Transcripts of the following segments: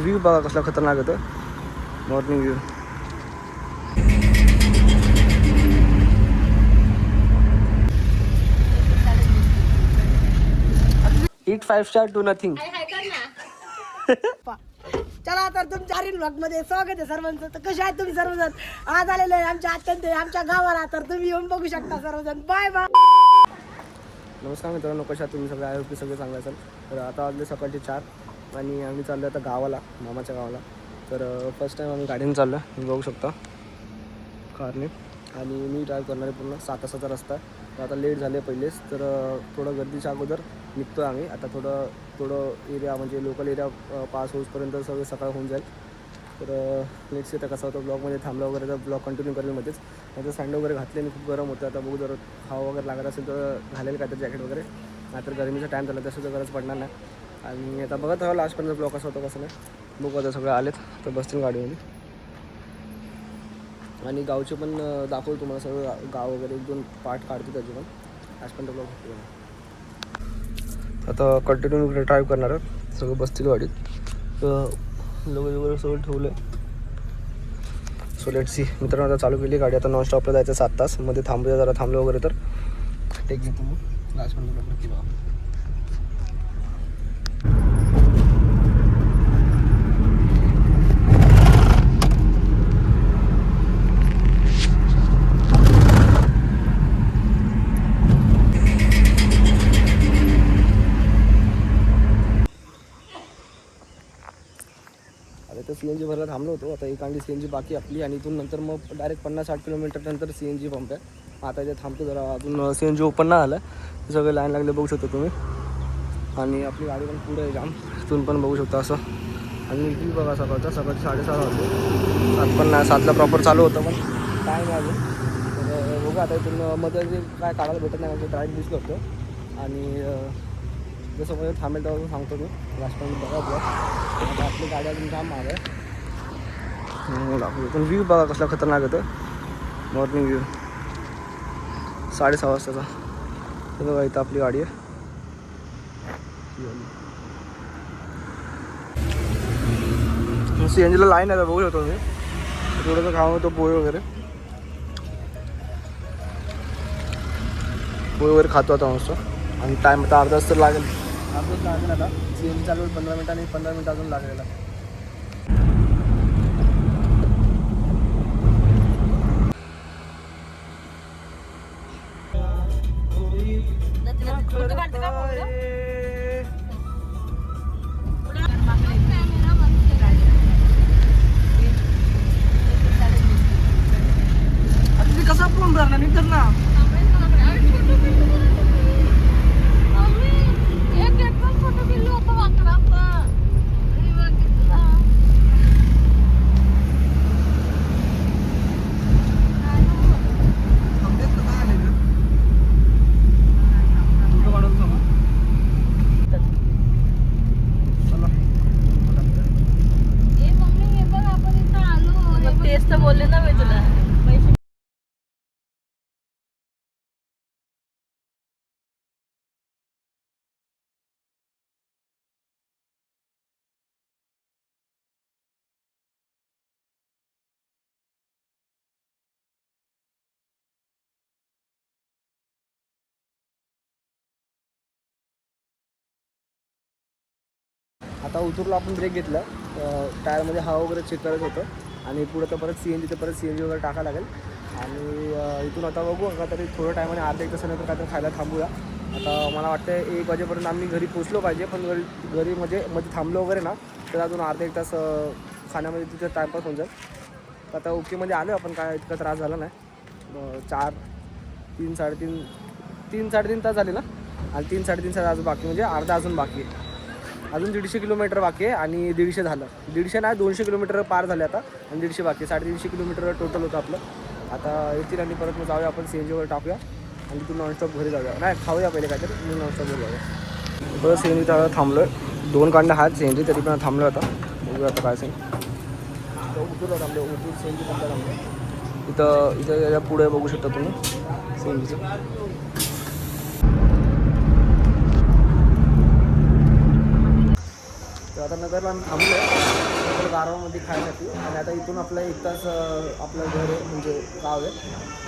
View बघा कसला खतरनाक येतो morning view. It 5 star to nothing. चला तर तुमच्या हरीण ब्लॉग मध्ये स्वागत आहे सर्वांचं. तर कसे आहेत तुम्ही सर्वजण? आज आलेले आहे आमच्या अत्यंत आमच्या गावाला, तर तुम्ही येऊन बघू शकता सर्वजण. Bye bye. नमस्कार मित्रांनो, कशा तुम्ही सगळे? आय होप की सगळे चांगले असेल. तर आता वाजले सकाळचे 4 आणि आम्ही चाललो आता गावाला, मामाच्या गावाला. तर फर्स्ट टाईम आम्ही गाडीने चाललो आहे, तुम्ही बघू शकता कारने. आणि मी ड्राईव्ह करणार आहे. पूर्ण 7 तासाचा रस्ता आहे. तर आता लेट झाले पहिलेच, तर थोडं गर्दीच्या अगोदर निघतो आम्ही. आता थोडं एरिया म्हणजे लोकल एरिया पास होईपर्यंत सगळं सकाळ होऊन जाईल. तर लेट्स येतं कसा होतं. ब्लॉगमध्ये थांबला वगैरे तर ब्लॉग कंटिन्यू करेल मध्येच. आता सँड वगैरे घातले आणि खूप गरम होतं. आता बघू जर हवा वगैरे लागत असेल तर घालेल काय तर जॅकेट वगैरे. नाहीतर गरमीचा टाईम झाला तसं तर गरज पडणार नाही. आणि आता बघत राहा लास्टपर्यंत ब्लॉग कसं होतं कसं नाही. बघू आता सगळे आलेत तर बसतील गाडीमध्ये. आणि गावचे पण दाखवतो तुम्हाला सगळं गाव वगैरे 1-2 पार्ट काढतो त्याचे पण. लास्टपर्यंत ब्लॉग होतो. आता कंटिन्यू ड्राईव्ह करणार आहे. सगळं बसतील गाडीत. तर लोक वगैरे सगळं ठेवलं आहे. So let's see. मित्रांनो आता चालू केली गाडी. आता नॉनस्टॉपला जायचं 7 तास. मध्ये थांबूया जरा, थांबलं वगैरे तर टेक घेतो मी. लास्टपर्यंत ब्लॉग नक्की बघा. आता CNG भरायला थांबलो होतो. आता एक अंडी CNG बाकी आपली आणि इथून नंतर मग डायरेक्ट 50-60 किलोमीटर नंतर CNG पंप आहे. आता इथे थांबतो जरा. अजून CNG ओपन नाही आलं. सगळे लाईन लागले बघू शकतो तुम्ही. आणि आपली गाडी पण पुढे आहे जाम. इथून पण बघू शकता असं. आणि इथून बघा सकाळचे 7:30 वाजले. 7 पण नाही, 7ला प्रॉपर चालू होतं पण काय नाही अजून. तर बघा आता इथून मध्ये जे काय काढायला भेटत नाही म्हणजे ड्राईव्ह दिसलं होतं. आणि जसं मध्ये थांबेल तेव्हा सांगतो मी. लास्टपर्यंत बघा ब्लॉग. आता आपली गाडी अजून जाम माग आहे. पण व्ह्यू बघा कसला खतरनाक येतो मॉर्निंग व्ह्यू 6:30 वाजताचा. तर बघा इथं आपली गाडी आहे. CNGला लाईन आहे बघू शकतो मी. थोडंसं खावं होतं पोहे वगैरे खातो आता मस्त. आणि टाईम आता अर्धा तास तर लागेल. अर्धा तास लागेल आता. CNG चालू 15 मिनिटांनी 15 मिनिट अजून लागेल. कसा फोन भरला नाही तर ना. बोलले ना मी तुला. आता उतरलो आपण, ब्रेक घेतला. टायरमध्ये हवा वगैरे चेक करायचं होतं. आणि पुढं तर परत CNG वगैरे टाकायला लागेल. आणि इथून आता बघू का तरी थोडं टायमाने अर्धा 1 तासानंतर काहीतरी खायला थांबूया. आता मला वाटतं 1 वाजेपर्यंत आम्ही घरी पोचलो पाहिजे. पण घरी मध्ये थांबलो वगैरे ना तर अजून अर्धा 1 तास खाण्यामध्ये तिथे टाईमपास होऊन जाईल. तर आता ओकेमध्ये आलो आपण, काय इतका त्रास झाला नाही. 3-3.5 तास झाले ना. आणि 3-3.5 तास अजून बाकी, म्हणजे अर्धा अजून बाकी आहे. अजून 150 किलोमीटर बाकी आहे. आणि 150 झालं. 150 नाही, 200 किलोमीटर पार झाले आता. आणि 150 बाकी. 350 किलोमीटर टोटल होतं आपलं. आता येतील आणि परत मग जाऊया आपण CNGवर टाकूया. आणि तिथून नॉनस्टॉप घरी जाऊया. नाही, खाऊया पहिले काहीतरी, मी नॉनस्टॉप घरी जाऊया. बरं CNG तर थांबलो आहे. 2 कांडे आहेत CNG, तरी पण थांबलो आता. बघूया आता काय उतरलो थांबलो. CNG पण थांबलो. इथं पुढे बघू शकता तुम्ही CNGचं. तर आता नगरला आम्ही थांबलो आहे गारवामध्ये खायसाठी. आणि आता इथून आपलं 1 तास आपलं घर आहे म्हणजे गाव आहे.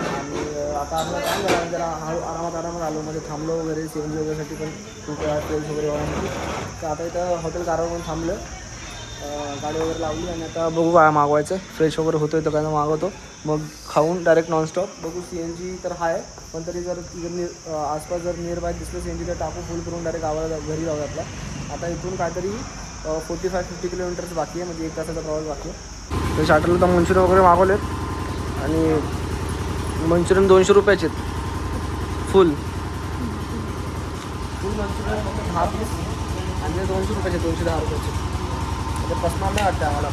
आणि आता आपलं काय झालं जरा आरामात आलो म्हणजे थांबलो वगैरे CNG वगैरेसाठी पण खूप तेल वगैरे वाढवण्यासाठी. तर आता इथं हॉटेल गारवामध्ये थांबलो, गाडी वगैरे लावली आणि आता बघू काय मागवायचं. फ्रेश वगैरे होतो तर काय मागवतो, मग खाऊन डायरेक्ट नॉनस्टॉप बघू. CNG तर आहे पण तरी जर आसपास जर नियर बाय दिसलं CNG तर टाकू फुल करून डायरेक्ट गावाला घरी जाऊया आपल्या. आता इथून काहीतरी 45-50 किलोमीटर्स बाकी आहे म्हणजे 1 तासाचा प्रवास बाकी आहे. तर शाटरला तर मंचुरियन वगैरे मागवलेत आणि मंचुरियन 200 रुपयाचे फुल मंचुरियन फक्त 10 पीस आणि 200 रुपयाचे 210 रुपयाचे. ते पसणार नाही वाटतं आम्हाला.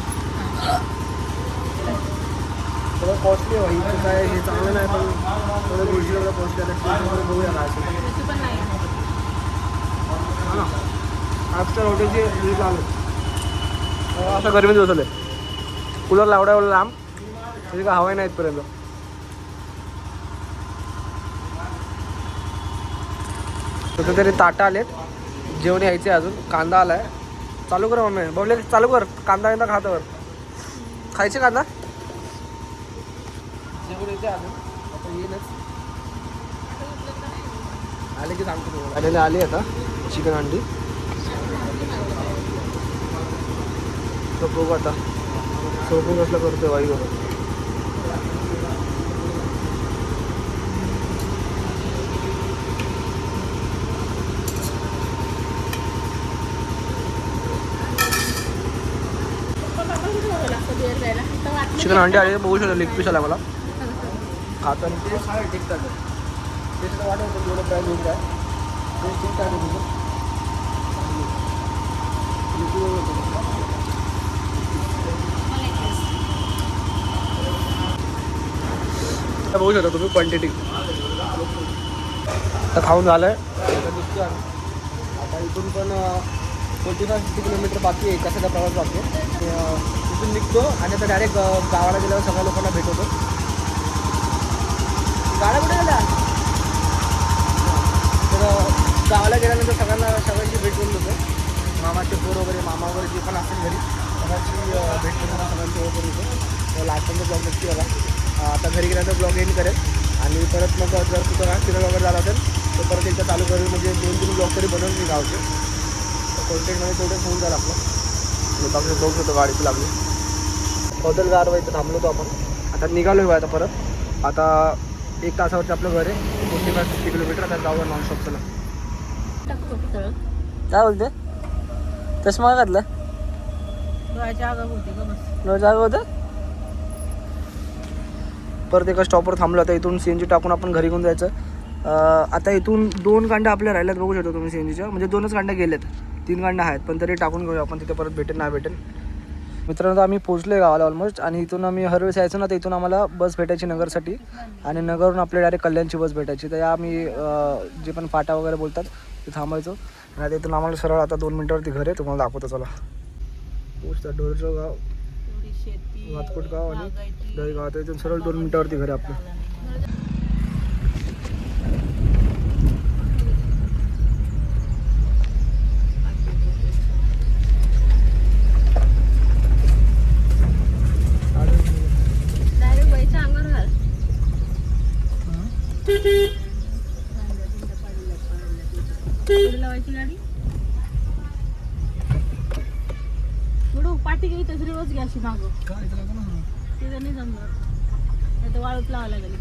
थोडं कॉस्टली आहे भाई, काय हे चांगलं नाही पण थोडं 150 रुपये कॉस्टली आहे. वगैरे बघूया काय असेल. हां ना, आजकाल हॉटेलचे रिव्ह्यू लावले असं गरमीत बसवलं आहे. कूलर लावडा एवढं लांब म्हणजे काय हवा नाही इथपर्यंत. तर तरी ताटा आलेत, जेवण यायचे अजून. कांदा आलाय, चालू कर मम्मी बघले चालू कर. कांदा एकदा खातावर खायचे कांदा जेवण येते अजून, आता येईलच. आले की सांगतो तुम्हाला. आलेले आले आता चिकन अंडी. तर बघू आता सोपून कसलं करतोय वाईवर. चिकन अंडे आले बघू शकतो. लेग पीस आला मला खाता आणि ते काय टिकतात टेस्ट वाटत जेवढं प्राईज होईल काय टेस्ट ठीक आहे तुझं. बघू शकता तुम्ही क्वांटिटी. आता खाऊन झालं आहे, आता निघतो आम्ही. आता इथून पण 45-50 किलोमीटर बाकी आहे, कशाचा प्रवास बाकी आहे. इथून निघतो आणि आता डायरेक्ट गावाला गेल्यावर सगळ्या लोकांना भेटवतो. गाड्या कुठे गेल्या तर गावाला गेल्यानंतर सगळ्यांची भेट करून देतो. मामाचे पोर वगैरे मामा वगैरे जे पण असेल घरी सगळ्यांची भेट करून सगळ्यांची ओळख करून देतो. तर लास्ट टाइमचा ब्लॉग नक्की बघा. आता घरी गेल्यानंतर ब्लॉग एंड करेल आणि परत मग जर कुठं काय फिरायला वगैरे झाला असेल तर परत एकदा चालू करेल. म्हणजे 2-3 ब्लॉग तरी बनवून मी गावचे कॉन्टेंटमध्ये तेवढे होऊन जाईल आपलं. आणि बाकी बघू शकतो गाडीची लागली. हॉटेल गारवा इथं थांबलो होतो आपण. आता निघालो आहे आता परत. आता 1 तासावरती आपलं घर आहे 45-50 किलोमीटर. आता जाऊया नॉनस्टॉप. चला काय बोलते चष्मा घातला जागा होतं. परत एका स्टॉपवर थांबलो. आता इथून CNG टाकून आपण घरी घेऊन जायचं. आता इथून 2 गांड्या आपल्या राहिल्यात बघू शकतो तुम्ही CNGच्या. म्हणजे 2च गांड्या गेल्यात, 3 गांड्या आहेत पण तरी टाकून घेऊया आपण. तिथे परत भेटेल नाही भेटेल. मित्रांनो आम्ही पोहोचलो आहे गावाला ऑलमोस्ट. आणि इथून आम्ही हर वेळेस यायचो ना, तर इथून आम्हाला बस भेटायची नगरसाठी आणि नगरवरून आपल्या डायरेक्ट कल्याणची बस भेटायची. तर या आम्ही जे पण फाटा वगैरे बोलतात ते थांबायचो. आणि आता इथून आम्हाला सरळ आता 2 मिनिटावरती घर आहे, तुम्हाला दाखवतो. चला पोचतं डोरचं गाव, वातकोट गाव आणि दही गाव. इथून सरळ 2 मिनिटावरती घर आहे आपलं. गाडी पाठी घ्यायची तसरी रोज घ्या अशी मागं तिथं नाही जमणार वाळूत लावा लागेल.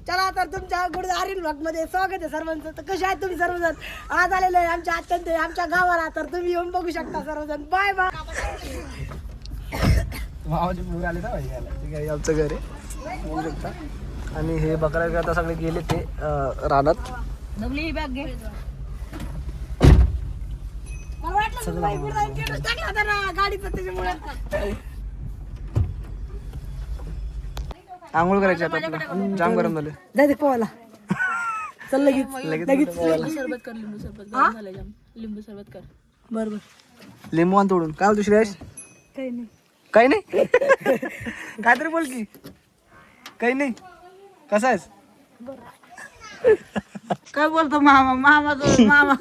चला तर तुमच्या गुड आर्यन ब्लॉग मध्ये स्वागत आहे सर्वांचं. तर कसे आहेत तुम्ही सर्वजण? आज आलेले आहे आमच्या अत्यंत आमच्या गावाला. तर तुम्ही येऊन बघू शकता सर्वजण. Bye bye. मामाचे पोरं आले ना भाई यायला. ठीक आहे आमचं घर आहे बघू शकता. आणि हे बकरा आता सगळे गेले ते रानात. दमली बॅग घे. मला वाटलं बाई पुढे जाऊन केलं टाकला होता ना गाडीचं त्याच्यामुळे. आंघोळ करायची आता आपल्याला, जाम गरम झाले. जायचं पोहायला. चल लगेच सरबत कर, लिंबू सरबत गरम झालंय जाम. लिंबू सरबत कर. बरोबर. लिंबू आण तोडून. काय होतं श्रेयस? काही नाही काही नाही काय तरी बोल की. काही नाही. कसा आहेस? काय बोलतो मामा? मामा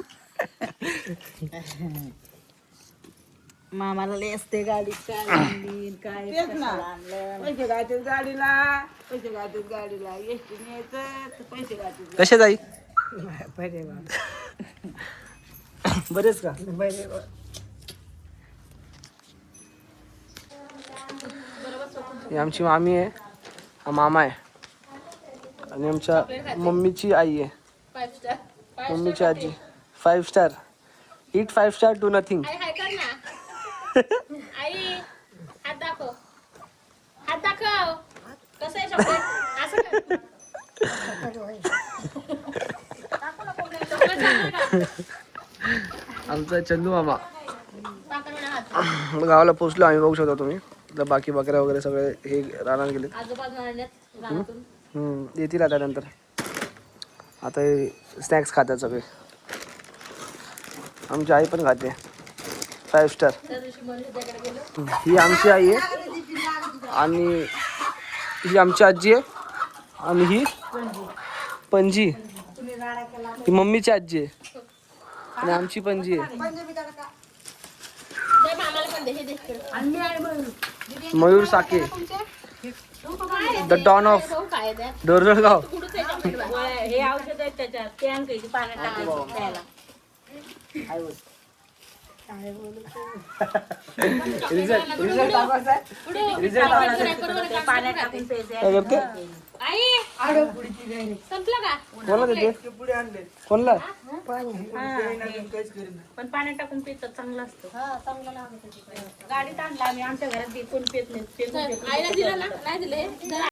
मामाला लय असते गाडी काय आणली, काय कशाला आणलं. पैसे गायचे गाडीला, पैसे गायचे गाडीला, एसटी न्यायचं तर पैसे गायचे. कसे जाई बरे बरेच का ही आमची मामी आहे, हा मामा आहे आणि आमच्या मम्मीची आई आहे, 5 स्टार मम्मीची आजी. 5 star it 5 star to nothing. आई हाय कर ना आई हात दाखव हात दाखव कसं आहे चॉकलेट असं कर चॉकलेट दाखव ना. आमचा चंदू मामा. दाखव ना हात गावाला पोहोचलो आम्ही, बघू शकता तुम्ही. तर बाकी बकऱ्या वगैरे सगळे हे राहणार गेले. आजोबाजून आणल्यात रानातून. येतील आता नंतर. आता हे स्नॅक्स खातात सगळे. आमची आई पण खाते 5 स्टार. त्या दिवशी मनीषाकडे गेलो ही आमची आई आहे आणि ही आमची आजी आहे आणि ही पणजी, ही मम्मीची आजी आहे आणि आमची पणजी आहे. दे मामाला पण दे हे दे मयूर साके, द डॉन ऑफ तो काय द्या डोरजळगाव. कुठूच आहे चॉकलेट बा. हे औषध आहेत त्याच्यात, ते आणखी पाण्यात टाकायचं प्यायला. रिझल्ट दाखवायचा आहे. ते पाण्यात टाकून प्यायचं. काय करते? आई संपलं का कोणला देते? कोणला? पण पाण्यात टाकून पितात चांगलं असतं. गाडीत आणला आम्ही, आमच्या घरात कोण पेत नाही. आईला दिलं ना नाही दिले जरा